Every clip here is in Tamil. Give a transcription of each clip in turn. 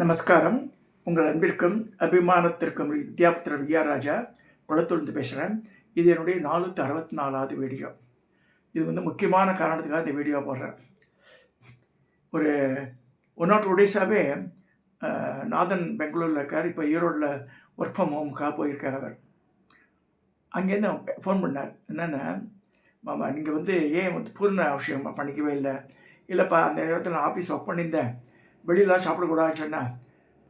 நமஸ்காரம். உங்கள் அன்பிற்கும் அபிமானத்திற்கும் வித்யாபுத்திர வித்யாராஜா குளத்தூர்ந்து பேசுகிறேன். இது என்னுடைய 464வது வீடியோ. இது முக்கியமான காரணத்துக்காக இந்த வீடியோ போடுறேன். ஒரு 1 or 2 டேஸாகவே நாதன் பெங்களூரில் இருக்கார். இப்போ ஈரோடில் ஒர்க் ஃப்ரம் ஹோமுக்காக போயிருக்கார். அவர் அங்கேருந்து ஃபோன் பண்ணார். என்னென்னா, மாமா நீங்கள் ஏன் பூர்ண அவசியம் பண்ணிக்கவே இல்லைப்பா, அந்த நேரத்தில் நான் ஆஃபீஸ் ஒர்க் பண்ணியிருந்தேன், வெளியெலாம் சாப்பிடக்கூடாதுன்னு சொன்னேன்.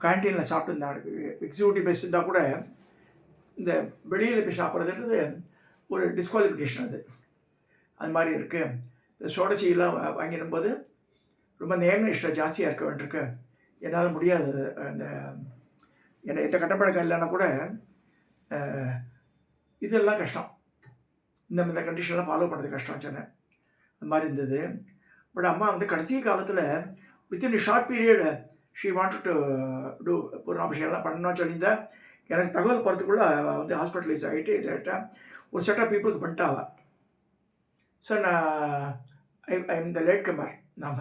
கேன்டீனில் சாப்பிட்டுருந்தேன். எக்ஸிக்யூட்டிவ் பேஸ் இருந்தால் கூட இந்த வெளியில் போய் சாப்பிட்றதுன்றது ஒரு டிஸ்குவாலிஃபிகேஷன். அது மாதிரி இருக்குது. இந்த சோடச்சியெல்லாம் வாங்கிடும்போது ரொம்ப நேர்மை இஷ்டம் ஜாஸ்தியாக இருக்க வேண்டியிருக்கு. என்னால் முடியாது. அந்த என்னை எந்த கட்டப்பழக்கம் இல்லைன்னா கூட இதெல்லாம் கஷ்டம். இந்த கண்டிஷன்லாம் ஃபாலோ பண்ணுறது கஷ்டம் சொன்னேன். அது மாதிரி இருந்தது. பட் அம்மா கடைசி காலத்தில் within short period she wanted to do பூர்ணாபிஷேகம்லாம் பண்ணணும்னு சொல்லியிருந்தேன். எனக்கு தகவல் போகிறதுக்குள்ளே ஹாஸ்பிட்டலைஸ் ஆகிட்டு இதாகிட்டேன். ஒரு செட் ஆஃப் பீப்புளுக்கு பண்ணிட்டாவா. ஸோ நான் I am the late comer. நான்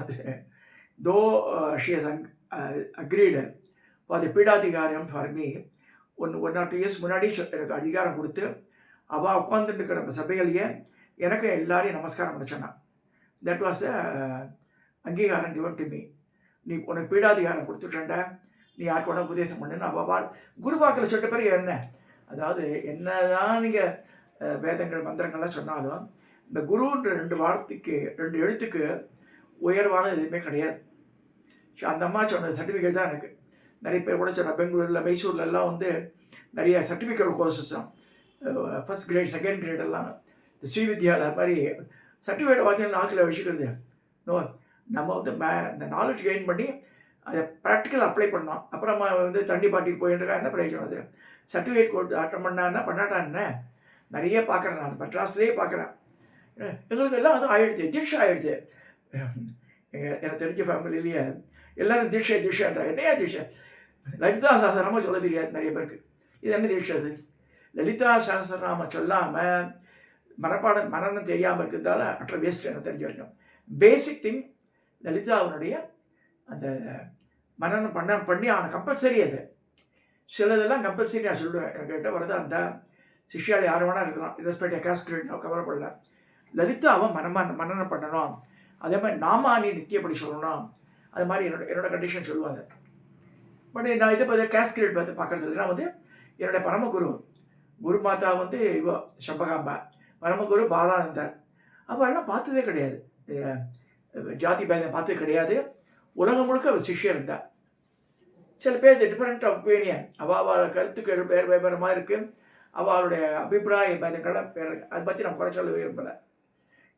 though she has agreed for the பீடாதிகாரம் ஃபார் மீ. 1 or 2 years முன்னாடி எனக்கு அதிகாரம் கொடுத்து அவள் உட்காந்துட்டு இருக்கிற சபையிலேயே எனக்கு எல்லாரையும் நமஸ்காரம் பண்ண சொன்னான். தட் வாஸ் அங்கீகாரம் given to me. நீ உனக்கு பீடாதிகாரம் கொடுத்துட்டேன்டா, நீ யாருக்கு வேணா உபதேசம் பண்ணுன்னு அவள் குருவாக்கில் சொல்லிட்ட பிறகு என்ன, அதாவது என்ன தான் நீங்கள் வேதங்கள் மந்திரங்கள்லாம் சொன்னாலும் இந்த குருன்ற 2 வார்த்தைக்கு 2 எழுத்துக்கு உயர்வான எதுவுமே கிடையாது. அந்த அம்மா சொன்ன சர்டிஃபிகேட் தான் எனக்கு. நிறைய பேர் கூட சொன்ன பெங்களூரில் மைசூர்லெல்லாம் நிறைய சர்டிஃபிகேட் கோர்சஸ் தான், ஃபஸ்ட் கிரேட் செகண்ட் கிரேட் எல்லாம் இந்த ஸ்ரீவித்யாவில் அது மாதிரி சர்டிஃபிகேட் வாங்கி நாக்கில் வச்சுக்கிறது. நோ, நம்ம இந்த நாலேஜ் கெயின் பண்ணி அதை ப்ராக்டிக்கல் அப்ளை பண்ணோம். அப்புறமா தண்ணி பாட்டிக்கு போயிட்டுருக்கா என்ன பிரயோஜனம்? அது சர்டிஃபிகேட் கோர்ஸ் அட்டன் பண்ணா பண்ணாட்டா என்ன நிறைய பார்க்குறேன். நான் மெட்ராஸ்லேயே பார்க்குறேன். எங்களுக்கு எல்லாம் ஆகிடுது, தீட்சை ஆகிடுது. எனக்கு தெரிஞ்ச ஃபேமிலியிலேயே எல்லோரும் தீட்சைன்றா. என்னையா தீட்சை? லலிதா சஹஸ்ரநாமம் சொல்ல தெரியாது நிறைய பேருக்கு. இது என்ன தீட்சை? அது லலிதா சஹஸ்ரநாமம் சொல்லாமல் மரணம் தெரியாமல் இருக்கிறதால அற்ற வேஸ்ட். எனக்கு தெரிஞ்ச வரைக்கும் பேசிக் திங் லலிதாவுடைய அந்த மரணம் பண்ணி அவனை கம்பல்சரி. அது சிலதெல்லாம் கம்பல்சரி நான் சொல்லுவேன். என்கிட்ட வரது அந்த சிஷ்யாவில் யார் வேணா இருக்கலாம், ரெஸ்பெக்ட் காஸ்ட் நான் கவலைப்படல. லலிதா அவன் மரணம் பண்ணணும். அதே மாதிரி நாமானி நித்தியப்படி சொல்லணும். அது மாதிரி என்னோட கண்டிஷன் சொல்லுவாங்க. பட் நான் இதை பார்த்து கேஸ்கிரேட் பார்த்து பார்க்குறது இல்லை. நான் என்னோடய பரமகுரு குரு மாதா இவோ சம்பகாம்பா, பரமகுரு பாலானந்தர், அவெல்லாம் பார்த்ததே கிடையாது. ஜாதி பேதம் பார்த்தது கிடையாது. உலகம் முழுக்க அவர் சிஷ்யர் இருந்தார். சில பேர் டிஃப்ரெண்ட் ஒப்பீனியன், அவள் கருத்துக்கு வேறுபாரமாக இருக்குது. அவளுடைய அபிப்பிராய பேதங்கள்லாம் வேறு. அதை பற்றி நான் குறை சொல்ல விரும்பலை.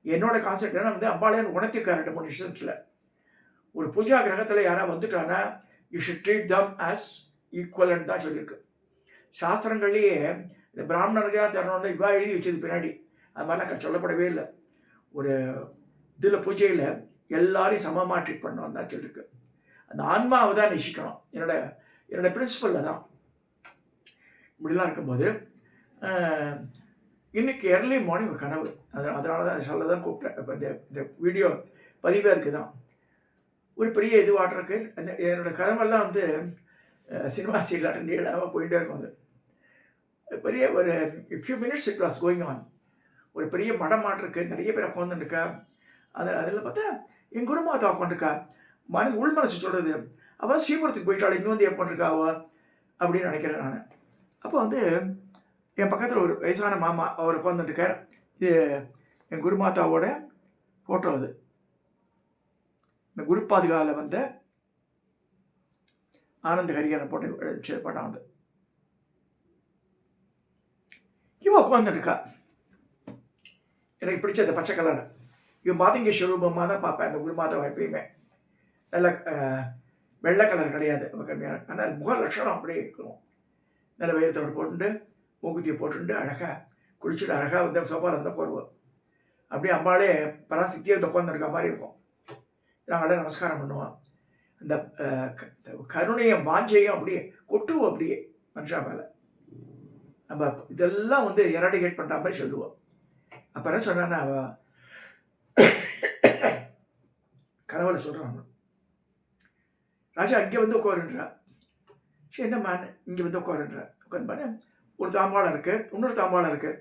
என்னோட கான்செப்ட் என்ன அம்பாளையே உணர்த்திருக்கார் 2-3 விஷயத்தில். ஒரு பூஜா கிரகத்தில் யாராவது வந்துட்டாங்கன்னா you should treat them as equivalent தான் சொல்லியிருக்கு. சாஸ்திரங்கள்லேயே இந்த பிராமணனுக்கு தரணும்னு இவா எழுதி வச்சது பின்னாடி அது மாதிரிலாம் சொல்லப்படவே இல்லை. ஒரு இதில் பூஜையில் எல்லாரையும் சமமாக ட்ரீட் பண்ணணும் தான் சொல்லியிருக்கு. அந்த ஆன்மாவை தான் நேசிக்கணும். என்னோட பிரின்சிபலில் தான் இப்படிலாம் இருக்கும்போது இன்றைக்கி எர்லி மார்னிங் ஒரு கனவு. அதனால தான் சொல்ல தான் கூப்பிட்டேன். இப்போ இந்த வீடியோ பதிவாக இருக்குது தான். ஒரு பெரிய இதுவாட்டிருக்கு. அந்த என்னோடய கனவெல்லாம் சினிமா சீலாட்டம் நீளமாக போயிட்டே இருக்கும். அது பெரிய ஒரு few minutes it was going on. ஒரு பெரிய மடமாட்டிருக்கு, நிறைய பேர் உட்காந்துருக்கா. அதில் பார்த்தா என் குருமாதா உட்காந்துருக்கா. உள் மனசு சொல்கிறது அவள் ஸ்ரீபுரத்துக்கு போயிட்டாள், இங்கே உட்காந்துருக்காவோ அப்படின்னு நினைக்கிறேன் நான். அப்போ என் பக்கத்தில் ஒரு வயசான மாமா அவர் உட்காந்துட்டுருக்கார். இது என் குருமாதாவோட ஃபோட்டோ. அது இந்த குரு பாதுகாவில் ஆனந்த ஹரிகரன் போட்டு படம். இவன் உட்காந்துருக்கா. எனக்கு பிடிச்ச அந்த பச்சை கலர் இவன் மாதங்க ஸ்வரூபமாக தான் பார்ப்பேன். அந்த குருமாதாவை எப்பயுமே நல்ல வெள்ளை கலர் கிடையாது, கம்மியான. ஆனால் முக லட்சணம் அப்படியே இருக்கணும். நல்ல வயிறத்தோடு போட்டுட்டு மூக்குத்தியை போட்டுட்டு அழகாக குளிச்சுட்டு அழகாக சோபாவில் கோருவோம். அப்படியே அம்பாலே பராசக்தியே உட்காந்துருக்க மாதிரி இருக்கும். நாங்களாம் நமஸ்காரம் பண்ணுவோம். அந்த கருணையும் வாஞ்சையும் அப்படியே கொட்டுவோம். அப்படியே மனுஷா மேலே நம்ம இதெல்லாம் எராடிகேட் பண்ணுற மாதிரி சொல்லுவோம். அப்போ என்ன சொன்னான்னா அவள் கனவுல சொல்கிறாங்க, ராஜா இங்கே உட்காருன்றா. சரி என்னம்மா இங்கே வந்து உட்காருன்ற உட்காந்து ஒரு தாம்பாளம் இருக்குது, இன்னொரு தாம்பாளம் இருக்குது.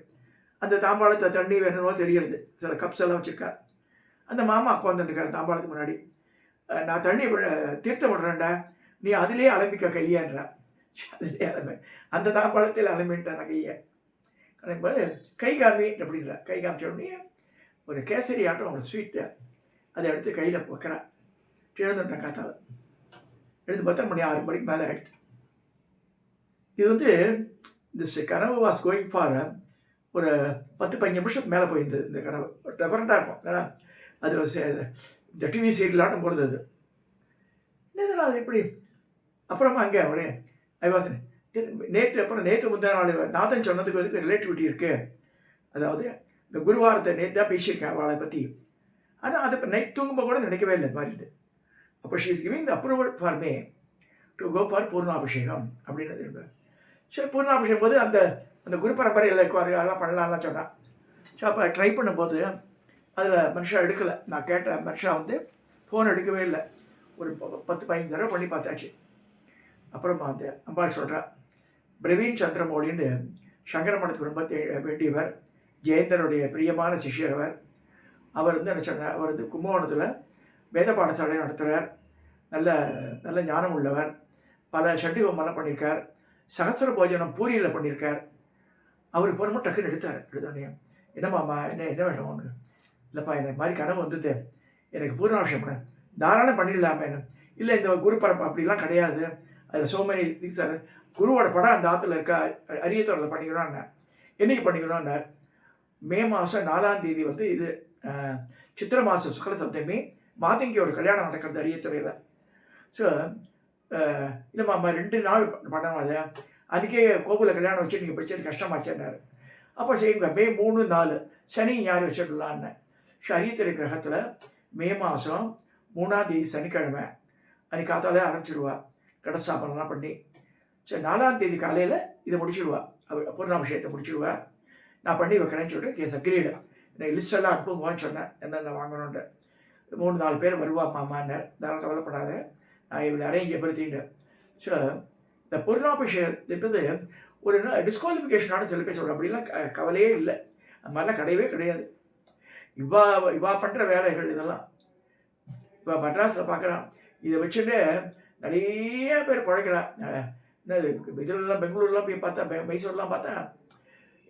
அந்த தாம்பாளத்தை தண்ணி வேணுமோ தெரியுது, சில கப்ஸ் எல்லாம் வச்சுருக்கா. அந்த மாமா உட்காந்துருக்காரு தாம்பாளத்துக்கு முன்னாடி. நான் தண்ணி தீர்த்தம் விடுறேன்டா, நீ அதிலே அலம்பிக்க கையேன்றா. அதிலே அலம்பி அந்த தாம்பாளத்தில் அலம்பின்ட்டேன் நான் கையை. அலம்பும்போது கை காமி அப்படின்ற. கை காமிச்ச உடனே ஒரு கேசரி ஆட்டம் ஒரு ஸ்வீட்டு அதை எடுத்து கையில் வைக்கிறேன். எழுந்துட்டேன் காத்தால். எழுந்து பார்த்தா மணி 6 மணிக்கு மேலே ஆகிடுது. இது வந்து இந்த கனவு வாஸ் கோயிங் ஃபார் ஒரு 10-15 நிமிஷத்துக்கு மேலே போயிருந்தது. இந்த கனவு டிஃபரெண்ட்டாக இருக்கும். ஏன்னா அது இந்த டிவி சீரியலாட்டம் போகிறது அது. என்னதுனா அது எப்படி? அப்புறமா அங்கே அவரே ஐவாஸ் நேற்று முந்தின நாள் நாதன் சொன்னதுக்கு வந்து ரிலேட்டிவிட்டி இருக்குது. அதாவது இந்த குருவாரத்தை நேற்று தான் பேசியிருக்கேன் அவளை பற்றி. ஆனால் அது இப்போ நைட் தூங்கும்போது கூட நினைக்கவே இல்லை மாதிரி. அப்போ she is giving the approval for me to go for பூர்ணாபிஷேகம் அப்படின்னு. சரி பூர்ணாபிஷேகம் போது அந்த அந்த குரு பரம்பரையில் அதெல்லாம் பண்ணலாம்லாம் சொன்னான். ஸோ அப்போ ட்ரை பண்ணும்போது அதில் மனுஷா எடுக்கலை. நான் கேட்ட மனுஷா வந்து ஃபோன் எடுக்கவே இல்லை. ஒரு 10-15 தடவை பண்ணி பார்த்தாச்சு. அப்புறமா அந்த அம்பாள் சொல்கிறா, பிரவீன் சந்திரமௌலின்னு சங்கரமடத்துக்கு ரொம்ப வேண்டியவர், ஜெயந்தருடைய பிரியமான சிஷ்யர் அவர் வந்து என்ன சொன்னார், அவர் வந்து கும்பகோணத்தில் வேத பாடசாலை நடத்துகிறார். நல்ல நல்ல ஞானம் உள்ளவர். பல சண்டி ஹோமெல்லாம் பண்ணியிருக்கார். சகஸ்திர போஜனம் பூரியில் பண்ணியிருக்கார். அவர் போனமோ டக்குன்னு எடுத்தோடனே, என்னம்மாம்மா என்ன வேணும் ஒன்று? இல்லைப்பா எனக்கு மாதிரி கனவு வந்தது, எனக்கு பூர்ணாபிஷேகம் பண்ண தாராளம் பண்ணிடலாமே. இல்லை இந்த குரு பரம்பரை அப்படிலாம் கிடையாது, அதில் சோமனி சார் குருவோட படம் அந்த ஆற்றுல இருக்க அரியத்தோரில் பண்ணிக்கிறோன்னு. என்றைக்கு பண்ணிக்கிறோன்னார், மே மாதம் 4ஆம் தேதி வந்து இது சித்திரை மாதம் சுக்ல சப்தமி மாதங்கியோட கல்யாணம் நடக்கிறது அரியத்துறையில். ஸோ இல்லைம்மா 2 நாள் பண்ணணும். அதை அன்றைக்கே கோவிலில் கல்யாணம் வச்சு நீங்கள் படிச்சது கஷ்டமாச்சேன்னாரு. அப்போ செய்யுங்க மே 3, 4 சனி ஞாயிறு வச்சிடலான்னு. ஸோ அரியத்துறை கிரகத்தில் மே மாதம் 3ஆம் தேதி சனிக்கிழமை அன்றைக்கி காத்தாலே ஆரம்பிச்சிடுவா கடசாப்பனம்லாம் பண்ணி. சரி 4ஆம் தேதி காலையில் இதை முடிச்சுடுவா, பூர்ணாபிஷேகத்தை முடிச்சுடுவா. நான் பண்ணி வைக்கிறேன்னு சொல்லிட்டு கேஸ் அக்ரீடு. எனக்கு லிஸ்டெல்லாம் அனுப்புங்கன்னு சொன்னேன், என்னென்ன வாங்கணுன்ட்டு. 3-4 பேர் வருவா மாமான்னு. அதெல்லாம் கவலைப்படாத, நான் இவளை அரேஞ்ச் எவ்ரிதிங். ஸோ இந்த பூர்ணாபிஷேகத்துன்றது ஒரு டிஸ்குவாலிஃபிகேஷனான சில பேர் சொல்கிறேன். அப்படிலாம் கவலையே இல்லை, அந்த மாதிரிலாம் கிடையவே கிடையாது. இவா பண்ணுற வேலைகள் இதெல்லாம் இப்போ மெட்ராஸில் பார்க்குறான். இதை வச்சுட்டு நிறைய பேர் பிழைக்கிறான். என்னது இதிலெல்லாம் பெங்களூர்லாம் போய் பார்த்தா, மைசூர்லாம் பார்த்தா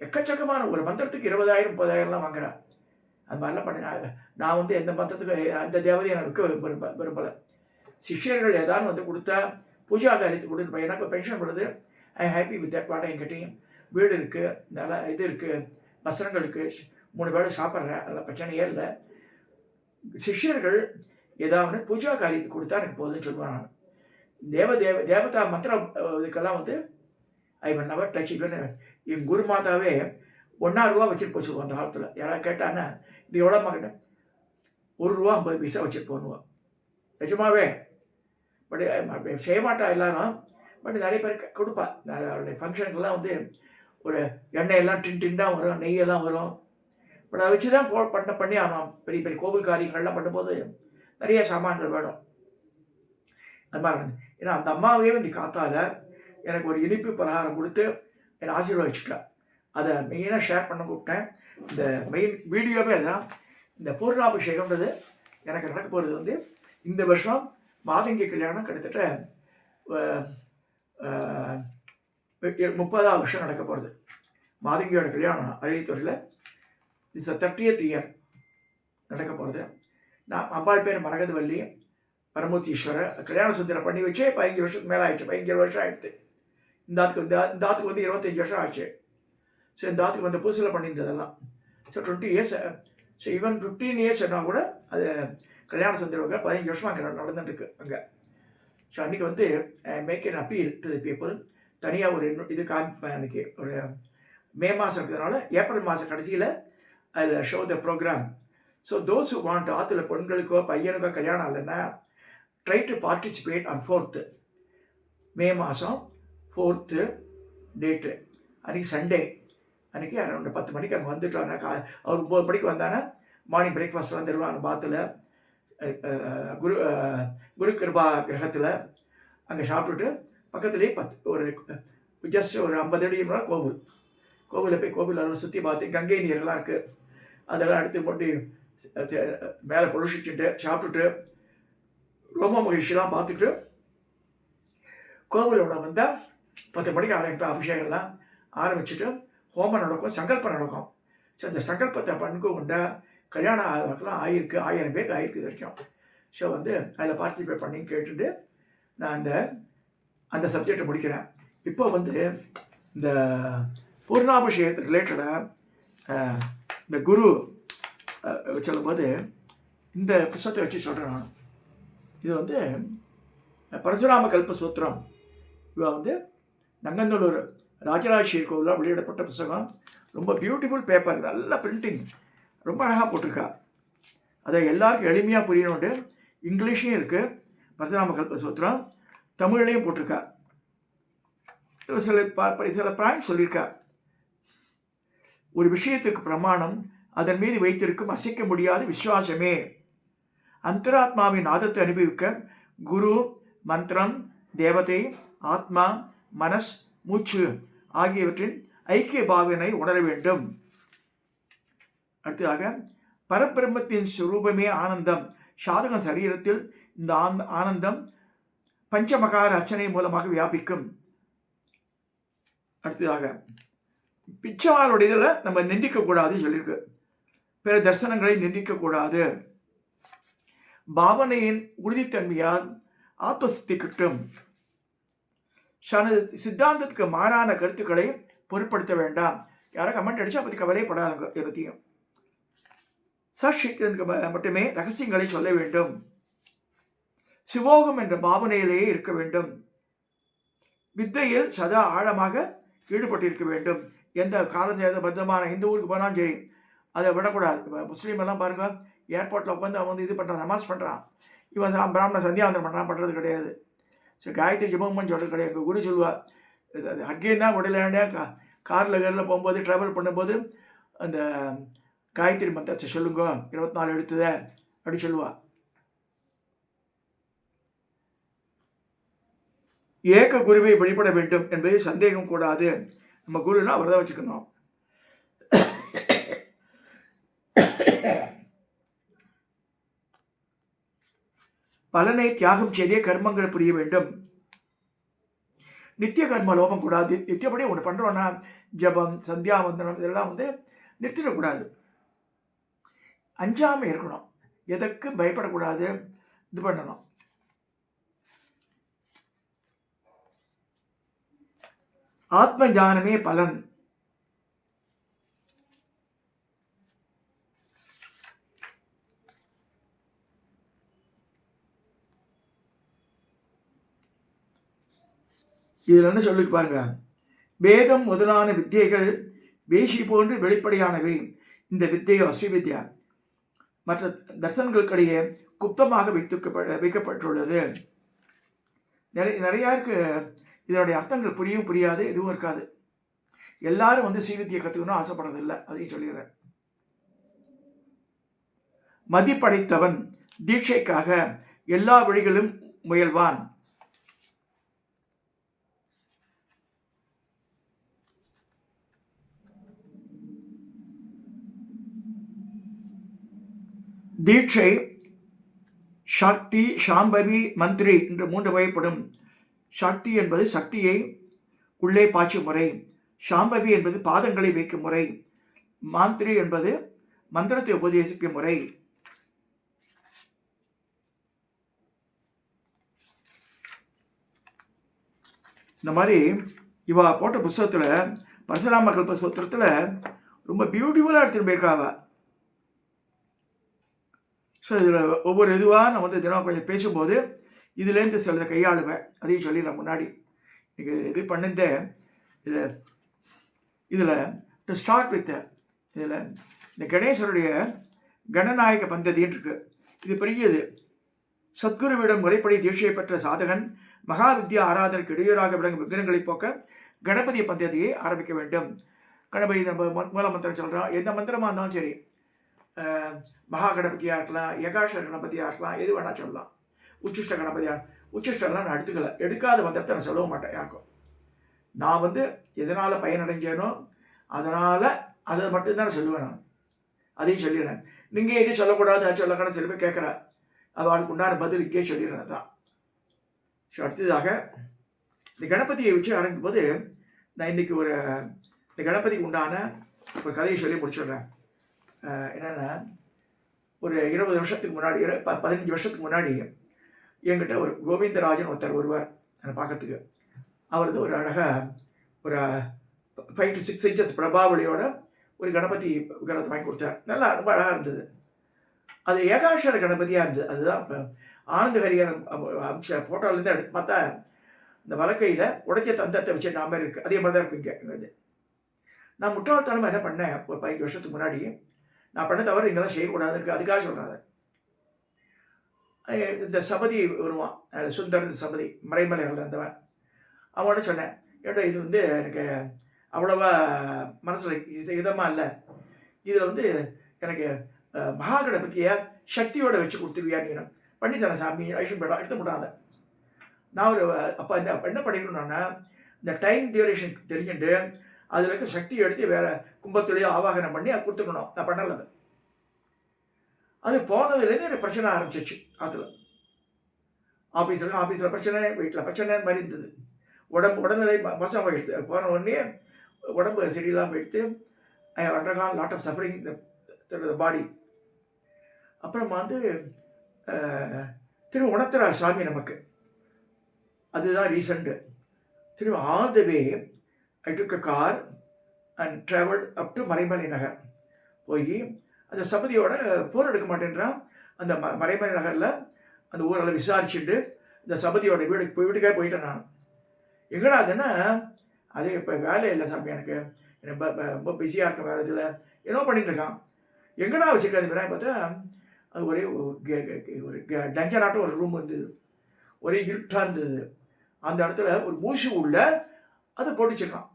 எக்கச்சக்கமான ஒரு மந்திரத்துக்கு 20,000 30,000லாம் வாங்குறான். அது மாதிரிலாம் பண்ணினாங்க. நான் வந்து எந்த மந்திரத்துக்கு அந்த தேவதையை நான் விற்க விரும்பலை. சிஷ்யர்கள் ஏதாவது வந்து கொடுத்தா பூஜா காரியத்துக்கு கொடுத்து எனக்கு பென்ஷன் கொடுத்து I happy with that what I getting. வீடு இருக்குது, நல்லா இது இருக்குது, வஸ்திரங்கள் இருக்குது, 3 வேளை சாப்பிட்றேன், அதெல்லாம் பிரச்சனையே இல்லை. சிஷ்யர்கள் ஏதாவது பூஜா காரியத்துக்கு கொடுத்தா எனக்கு போதுன்னு சொல்லுவேன் நான். தேவதா மந்திர இதுக்கெல்லாம் வந்து ஐ ஒன் நவர் டச். இவன் என் குரு மாதாவே 1,000 ரூபா வச்சுட்டு போச்சுருவோம் அந்த காலத்தில். யாராவது கேட்டான்னா இது எவ்வளோ மகன், ₹1.50 வச்சுட்டு போகணுவோம் நிஜமாவே. பட் செய்ய மாட்டா எல்லாரும், பட் நிறைய பேர் கொடுப்பா. அவருடைய ஃபங்க்ஷனுக்கெல்லாம் வந்து ஒரு எண்ணெயெல்லாம் டின்டாக வரும், நெய்யெல்லாம் வரும். பட் அதை வச்சு தான் பண்ணி ஆகணும். பெரிய பெரிய கோவில் காரியங்கள்லாம் பண்ணும்போது நிறைய சாமான்கள் வேணும். அது மாதிரி இருந்தது. ஏன்னா அந்த அம்மாவே வந்து காத்தால் எனக்கு ஒரு இனிப்பு பலகாரம் கொடுத்து என்னை ஆசீர்வதிச்சுட்டா. அதை மெயினாக ஷேர் பண்ண கூப்பிட்டேன். இந்த மெயின் வீடியோவே அதுதான். இந்த பூர்ணாபிஷேகம்ன்றது எனக்கு நடக்க போகிறது வந்து இந்த வருஷம் மாதங்கி கல்யாணம் கிட்டத்தட்ட 30ஆவது வருஷம் நடக்க போகிறது. மாதங்கியோட கல்யாணம் அரியத்துறையில் இட்ஸ் 30th இயர் நடக்க போகிறது. நான் அம்பாள் பேர் மரகதவல்லி பரமூர்த்தீஸ்வரர். கல்யாண சுந்தரம் பண்ணி வச்சு 15 வருஷத்துக்கு மேலே ஆயிடுச்சு. 15 வருஷம் ஆகிடுது. இந்த ஆத்துக்கு வந்து 25 வருஷம் ஆச்சு. ஸோ இந்த ஆத்துக்கு வந்து புதுசில் பண்ணியிருந்ததெல்லாம். So 20 years. So even 15 years சொன்னால் கூட அது கல்யாண சுந்தரம் 15 வருஷமாக அங்கே நடந்துட்டுருக்கு அங்கே. ஸோ அன்றைக்கி வந்து make an appeal to the people. தனியாக ஒரு இது காமிப்பேன் அன்றைக்கி. ஒரு மே மாதம் இருக்கிறதுனால ஏப்ரல் மாதம் கடைசியில் அதில் show the program. So those who want, ஆற்றுல பெண்களுக்கோ பையனுக்கோ கல்யாணம் இல்லைன்னா try to participate on 4th May மாதம் 4th டேட்டு. அன்றைக்கி சண்டே. அன்றைக்கி அரௌண்ட் 10 மணிக்கு அங்கே வந்துட்டோன்னா அவர் 9 மணிக்கு வந்தானா மார்னிங் பிரேக்ஃபாஸ்ட்லாம் தருவாங்க பாத்தில் குரு கிருபா கிரகத்தில். அங்கே சாப்பிட்டுட்டு பக்கத்துலேயே ஒரு ஜஸ்ட் ஒரு 50 அடி கோவில். கோவிலில் போய் கோவில் சுற்றி பார்த்து கங்கை நீரெல்லாம் இருக்குது, அதெல்லாம் எடுத்து போட்டு மேலே பொழிச்சிட்டு சாப்பிட்டுட்டு ரோம மகிழ்ச்சியெல்லாம் பார்த்துட்டு கோவிலோட வந்தால் 10 மணிக்கு ஆரம்பிப்பேன். அபிஷேகம்லாம் ஆரம்பிச்சுட்டு ஹோமம் நடக்கும், சங்கல்பம் நடக்கும். ஸோ அந்த சங்கல்பத்தை கொண்ட கல்யாணம் ஆகிருக்கு, 1000 பேருக்கு ஆகிருக்கு இது வரைக்கும். ஸோ அதில் பார்ட்டிசிபேட் பண்ணி கேட்டுட்டு நான் அந்த சப்ஜெக்டை முடிக்கிறேன். இப்போ இந்த பூர்ணாபிஷேகத்துக்கு ரிலேட்டடாக இந்த குரு சொல்லும்போது இந்த புத்தகத்தை வச்சு சொல்கிறேன் நான். இது பரசுராம கல்ப சூத்திரம். இவ நங்கநல்லூர் ராஜராஜேஸ்வரி கோவிலில் வெளியிடப்பட்ட புத்தகம். ரொம்ப பியூட்டிஃபுல் பேப்பர், நல்ல பிரிண்டிங், ரொம்ப அழகாக போட்டிருக்கா. அதை எல்லாருக்கும் எளிமையாக புரியணுண்டு இங்கிலீஷ்லையும் இருக்குது பரசுராம கல்ப சூத்திரம், தமிழ்லையும் போட்டிருக்கா. சில பாயிண்ட் சொல்லியிருக்கா. ஒரு விஷயத்துக்கு பிரமாணம் அதன் மீது வைத்திருக்கும் அசைக்க முடியாத விசுவாசமே. அந்தராத்மாவின் நாதத்தை அனுபவிக்க குரு, மந்திரம், தேவதை, ஆத்மா, மனஸ், மூச்சு ஆகியவற்றின் ஐக்கிய பாவனை உணர வேண்டும். அடுத்ததாக பரபிரம்மத்தின் சுரூபமே ஆனந்தம். சாதகன் சரீரத்தில் இந்த ஆனந்தம் பஞ்சமகார அர்ச்சனை மூலமாக வியாபிக்கும். அடுத்ததாக பிச்சைவாளுடைய இதில் நம்ம நிந்திக்கக்கூடாது சொல்லியிருக்கு. பிற தரிசனங்களை நிந்திக்கக்கூடாது. பாவனையின் உறுதித்தன்மையால் ஆத்மசித்தி கிட்டும். சித்தாந்தத்துக்கு மாறான கருத்துக்களை பொருட்படுத்த வேண்டாம். யாரும் கமெண்ட் அடிச்சா பற்றி கவலைப்படாத பற்றியும். சக்திக்கு மட்டுமே ரகசியங்களை சொல்ல வேண்டும். சிவோகம் என்ற பாவனையிலேயே இருக்க வேண்டும். வித்தையில் சதா ஆழமாக ஈடுபட்டிருக்க வேண்டும். எந்த காலத்தை பத்தமான எந்த ஊருக்கு போனாலும் சரி அதை விடக்கூடாது. இப்போ முஸ்லீம் எல்லாம் பாருங்க, ஏர்போர்ட்டில் உட்காந்து அவன் இது பண்ணுறான், நமாஸ் பண்ணுறான். இவன் பிராமண சந்தியாவந்தனம் பண்ணுறது கிடையாது. ஸோ காயத்ரி ஜபம்னு சொல்கிறது கிடையாது. எங்கள் குரு சொல்லுவாள், அங்கேயும் தான் உடலாண்டே காரில் போகும்போது ட்ராவல் பண்ணும்போது அந்த காயத்ரி மந்திரத்தை சொல்லுங்க, 24 எடுத்தத அப்படி சொல்லுவாள். ஏக குருவை வழிபட வேண்டும் என்பது சந்தேகம் கூடாது. நம்ம குருனா அவரை தான் வச்சுக்கணும். பலனை தியாகம் செய்தே கர்மங்கள் புரிய வேண்டும். நித்திய கர்ம லோபம் கூடாது. நித்தியப்படி ஒன்று பண்ணுறோன்னா ஜபம், சந்தியாவந்தனம் இதெல்லாம் நிறுத்திடக்கூடாது. அஞ்சாமல் இருக்கணும், எதற்கு பயப்படக்கூடாது, இது பண்ணணும். ஆத்ம ஞானமே பலன். இதில் என்ன சொல்லி பாருங்க, வேதம் முதலான வித்தியைகள் வேஷி போன்று வெளிப்படையானவை. இந்த வித்தியோ அஸ்ரீவித்யா மற்ற தர்சனங்களுக்கிடையே குப்தமாக வைக்கப்பட்டுள்ளது. நிறையாருக்கு இதனுடைய அர்த்தங்கள் புரியாது, எதுவும் இருக்காது. எல்லாரும் ஸ்ரீவித்தியை கற்றுக்கணும் ஆசைப்படுறதில்லை, அதையும் சொல்லிடுறேன். மதிப்படைத்தவன் தீட்சைக்காக எல்லா வழிகளும் முயல்வான். தீட்சை சக்தி, சாம்பவி, மந்திரி என்று 3 வகைப்படும். சக்தி என்பது சக்தியை உள்ளே பாய்ச்சும் முறை. சாம்பவி என்பது பாதங்களை வைக்கும் முறை. மந்திரி என்பது மந்திரத்தை உபதேசிக்கும் முறை. இந்த மாதிரி இவா போட்ட புஸ்தகத்தில் பரசுராம கல்ப சூத்திரத்தில் ரொம்ப பியூட்டிஃபுல்லாக எடுத்துகிட்டு போயிருக்காவ. ஸோ இதில் ஒவ்வொரு இதுவாக நான் தினம் கொஞ்சம் பேசும்போது இதுலேருந்து சிலதை கையாளுவேன், அதையும் சொல்லிடுறேன் முன்னாடி. இன்றைக்கி இது பண்ணிருந்தேன். இதில் டு ஸ்டார்ட் வித் இதில் இந்த கணேசருடைய கணநாயக பந்ததின்னு இருக்குது. இது பெரியது. சத்குருவிடம் முறைப்படி தீட்சையை பெற்ற சாதகன் மகாவித்யா ஆராதனைக்கு இடையூறாக விளங்கும் விக்னங்களை போக்க கணபதி பந்ததியை ஆரம்பிக்க வேண்டும். கணபதி நம்ம மூல மந்திரம் சொல்கிறோம். எந்த மந்திரமாக இருந்தாலும் சரி, மகா கணபதியாக இருக்கலாம், ஏகாட்சர கணபதியாக இருக்கலாம், எது வேணால் சொல்லலாம். உச்சிஷ்ட கணபதியாக உச்சிஷ்டம்லாம் நான் எடுக்காத மந்திரத்தை நான் சொல்லவும் மாட்டேன் யாருக்கும். நான் வந்து எதனால் பயனடைஞ்சேனோ அதனால் அதை மட்டும்தான் நான் சொல்லுவேன். நான் அதையும் சொல்லிடுறேன். நீங்கள் எதையும் சொல்லக்கூடாது, அது சொல்லக்கூடாது சில பேர் கேட்குறேன். அது அவளுக்கு உண்டான பதில் இங்கே சொல்லிடுறேன் தான். ஸோ அடுத்ததாக இந்த கணபதியை வச்சு ஆரம்பிக்கும் போது நான் இன்றைக்கி இந்த கணபதிக்கு உண்டான ஒரு கதையை சொல்லி முடிச்சிடுறேன். என்னென்னா, ஒரு 20 வருஷத்துக்கு முன்னாடி 15 வருஷத்துக்கு முன்னாடி என்கிட்ட ஒரு கோவிந்தராஜன் ஒருத்தர் வருவார் என்னை பார்க்கறதுக்கு. அவர் வந்து ஒரு அழகாக ஒரு 5 to 6 inches பிரபாவளியோட ஒரு கணபதி விக்கிரகத்தை வாங்கி கொடுத்தார். நல்லா ரொம்ப அழகாக இருந்தது. அது ஏகாட்சர கணபதியாக இருந்தது. அதுதான் இப்போ ஆனந்த ஹரிஹரன் அமிச்ச ஃபோட்டோலேருந்து எடுத்து பார்த்தா இந்த வலக்கையில் உடைச்ச தந்தத்தை வச்சு நாம இருக்குது. அதே மாதிரி தான் இருக்குது இங்கே இது. நான் முட்டாள்தனமாக என்ன பண்ணேன், ஒரு 15 வருஷத்துக்கு முன்னாடி நான் பண்ண தவிர இங்கெல்லாம் செய்யக்கூடாது இருக்குது. அதுக்காக சொல்கிறாங்க. இந்த சபதி வருவான், சுந்தரன் சபதி மறைமலைகள் இருந்தவன். அவனோட சொன்னேன், ஏன்னா இது வந்து எனக்கு அவ்வளோவா மனசில் இதமாக இல்லை. இதில் வந்து எனக்கு மகாகணபதியை சக்தியோட வச்சு கொடுத்துருவியா நீ பண்ணி தரேன் சாமி, ஐஷன் பேடம் எடுத்து முடாத. நான் ஒரு அப்போ என்ன பண்ணிக்கணும்னா, இந்த டைம் டியூரேஷன் தெரிஞ்சுட்டு அதில் இருக்க சக்தியை எடுத்து வேறு கும்பத்துலேயோ ஆவாகனம் பண்ணி அது கொடுத்துக்கணும். நான் பண்ணலை. அது போனதுலேருந்து எனக்கு பிரச்சனை ஆரம்பிச்சிச்சு. அதில் ஆஃபீஸில் பிரச்சனை, வீட்டில் பிரச்சனை மாதிரி இருந்தது. உடல்நிலை மோசமாக போயிடுது. போன உடனே உடம்பு சரியில்லாமல் போயிடுத்து. I undergone lot of suffering the body. அப்புறமா வந்து திரும்ப உணர்த்துறார் சாமி நமக்கு. அதுதான் ரீசெண்டு. திரும்ப all the way I took a car and travelled up to Maraimalai Nagar. போய் அந்த சபதியோட போர் எடுக்க மாட்டேன்றான். அந்த மறைமலை நகரில் அந்த ஊரெல்லாம் விசாரிச்சுட்டு இந்த சபதியோட வீட்டுக்காக போயிட்டேன் நான். எங்கடா அதுன்னா, அது இப்போ வேலை இல்லை சாமி, எனக்கு ரொம்ப பிஸியாக இருக்க வேறு இதில் என்னோ பண்ணிட்டு இருக்கான். எங்கடா வச்சுருக்காது வேற பார்த்தா அது ஒரே ஒரு டஞ்சனாட்டம் ஒரு ரூம் இருந்தது. ஒரே இருட்டாக இருந்தது. அந்த இடத்துல ஒரு மூச்சு உள்ள அது போட்டுச்சிருக்கான்.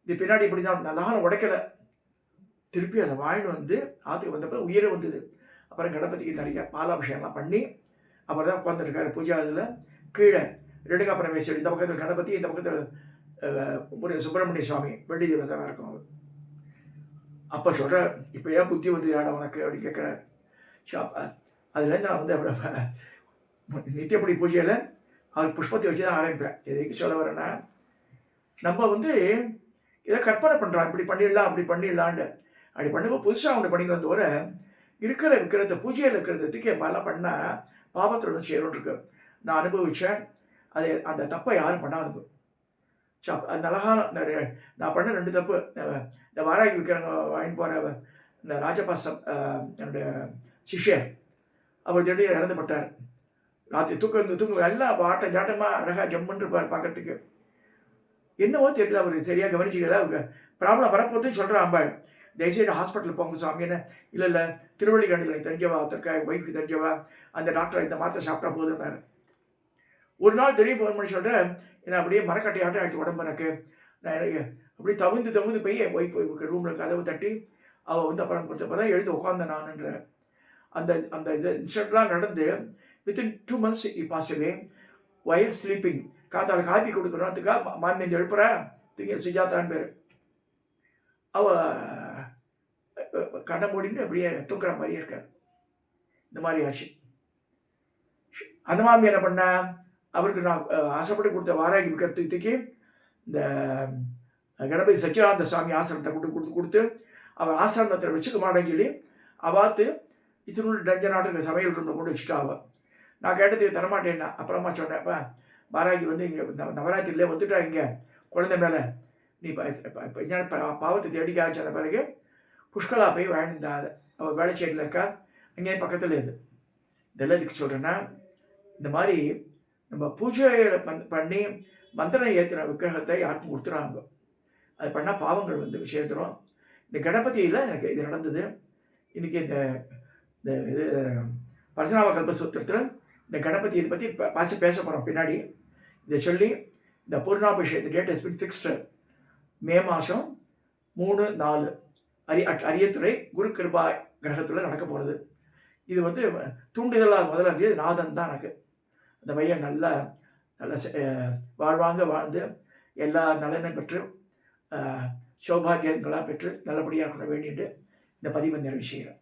இது பின்னாடி இப்படி தான் நல்லா உடைக்கலை. திருப்பி அதை வாங்கிட்டு வந்து ஆற்றுக்கு வந்தப்போ உயிரை வந்தது. அப்புறம் கணபதிக்கு நிறைய பாலாபிஷேகம்லாம் பண்ணி அப்புறம் தான் உட்காந்துருக்காரு பூஜா. அதில் கீழே 2 காப்பரம் வேசி, இந்த பக்கத்தில் கணபதி, இந்த பக்கத்தில் சுப்பிரமணிய சுவாமி வெள்ளி தேவதாராக இருக்கும். அவர் அப்போ சொல்கிற, இப்போ ஏன் புத்தி வந்து ஆட உனக்கு அப்படி கேட்குறாரு. அதுலேருந்து நான் வந்து அப்புறம் நித்தியப்படி பூஜையில் அவர் புஷ்பத்தை வச்சு தான் ஆரம்பிப்பேன். எதுக்கு சொல்ல வரேன்னா, நம்ம வந்து இதை கற்பனை பண்ணுறான், இப்படி பண்ணிடலாம் அப்படி பண்ணிடலான்ட்டு. அப்படி பண்ணும்போது புதுசாக அவங்க பண்ணிக்கலாம் தவிர விற்கிறத பூஜையில் இருக்கிறதுக்கு மாதிரிலாம் பண்ணால் பாபத்தோட சேரும் இருக்கு. நான் அனுபவித்தேன். அது அந்த தப்பை யாரும் பண்ணாது. அந்த அழகான நான் பண்ண 2 தப்பு. இந்த வாராகி விற்கிறவங்க வாங்கி போகிற இந்த ராஜபாசம் என்னுடைய சிஷ்யன் அவர் திடீர்னு இறந்துப்பட்டார். ராத்திரி தூக்கம் எல்லாம் வாட்டம் ஜாட்டமாக அழகாக ஜம்முன்னு இருப்பார் பார்க்கறதுக்கு. என்னவோ தெரியல, அவர் சரியாக கவனிச்சிக்கல. அவங்க ப்ராப்ளம் வரப்போதுன்னு சொல்கிறான் அம்பாள். தயவுசெய்து ஹாஸ்பிட்டல் போங்க சாமி. என்ன இல்லை திருவள்ளிக்கண்டில் எனக்கு தெரிஞ்சவா, ஒருத்தருக்காக ஒய்ஃபுக்கு தெரிஞ்சவா, அந்த டாக்டர் இந்த மாத்திரை சாப்பிட்டா போதுன்னாரு. ஒரு நாள் திடீர்னு ஃபோன் பண்ணி சொல்கிறேன், என்ன அப்படியே மரக்கட்டையாட்டம் ஆகிடுச்சு உடம்பு எனக்கு. நான் அப்படியே தவிர்ந்து போய் ஒய்ஃப் ரூமில் கதவு தட்டி அவள் வந்து அப்புறம் கொடுத்தப்போ தான் எழுந்து உட்காந்தேன் நானுன்ற அந்த இது இன்சிடென்ட்லாம் நடந்து வித்தின் 2 months பாஸ்ட் அவே வைல் ஸ்லீப்பிங். காத்தால் காப்பி கொடுக்குறதுக்காக மாமியந்து எழுப்புறா, தூங்கி சுஜாதான்னு பேர். அவள் கண்ணை மூடின்னு அப்படியே தூங்குற மாதிரியே இருக்கார். இந்த மாதிரி ஆச்சு. அந்த மாமி என்ன பண்ணா, அவருக்கு நான் ஆசைப்பட்டு கொடுத்த வாராகி விற்கிறதுக்கு இந்த கணபதி சச்சிதானந்த சுவாமி ஆசிரமத்தை கொடுத்து அவள் ஆசிரமத்தில் வச்சுக்க மாட்டேன்னு சொல்லி அவாத்து இத்தினோட டஞ்சனாட்டு சமையல் ரூமில் கொண்டு வச்சுட்டா. அவள் நான் கேட்டதுக்கு தரமாட்டேன்னா. அப்புறமா சொன்னேன்ப்பா, வாராகி வந்து இங்கே நவராத்திரியிலே வந்துட்டா இங்கே குழந்தை மேலே, நீ இப்போ பாவத்தை தேடிக்க ஆச்சுன பிறகு புஷ்கலா போய் வாழ்ந்தா. அவள் வேலைச்சேரியில் இருக்கா, அங்கேயே பக்கத்தில் இது. இதெல்லாம் இதுக்கு சொல்கிறேன்னா, இந்த மாதிரி நம்ம பூஜையை பண்ணி மந்திரம் ஏற்றின விக்கிரகத்தை யாருக்கும் கொடுத்துறாங்க. அது பண்ணால் பாவங்கள் வந்து சேர்ந்துடும். இந்த கணபதியில் எனக்கு இது நடந்தது. இன்றைக்கி இந்த இது பரசுராம கல்பசூத்திரத்தில் இந்த கணபதி இதை பற்றி பேச போகிறோம் பின்னாடி. இதை சொல்லி இந்த பூர்ணாபிஷேகத்து டேட் ஹஸ் பீன் ஃபிக்ஸ்டு. மே மாதம் 3-4 அரியத்துறை குரு கிருபா கிரகத்தில் நடக்க போகிறது. இது வந்து தூண்டுதலாக முதல்ல இருந்தது நாதன் தான் எனக்கு. அந்த பையன் நல்லா நல்ல வாழ்வாங்க வாழ்ந்து எல்லா நலனும் பெற்று சௌபாகியங்களாக பெற்று நல்லபடியாக இருக்கணும் வேண்டிட்டு இந்த பதிவை நிறைவு செய்கிறேன்.